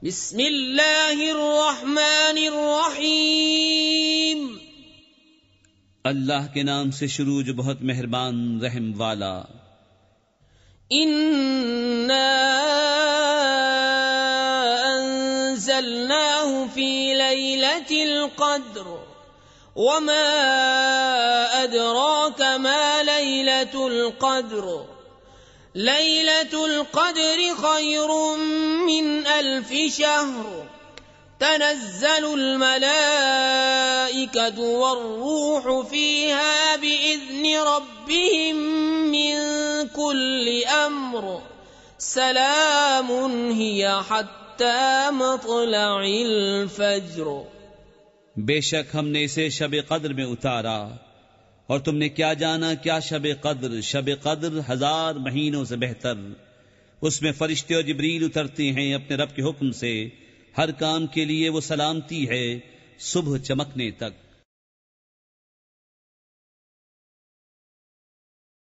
بسم اللہ الرحمن الرحیم اللہ کے نام سے شروع جو بہت مہربان رحم والا. انا انزلناه في ليلة القدر وما ادراك ما ليلة القدر ليلة القدر خير من 1000 شهر تنزل الملائكة والروح فيها بإذن ربهم من كل أمر سلام هي حتى مطلع الفجر. بے شک ہم نے اسے شب قدر میں اتارا، اور تم نے کیا جانا کیا شب قدر؟ شب قدر 1000 مہینوں سے بہتر. اس میں فرشتے اور جبریل اترتے ہیں اپنے رب کے حکم سے، ہر کام کے لیے وہ سلامتی ہے صبح چمکنے تک.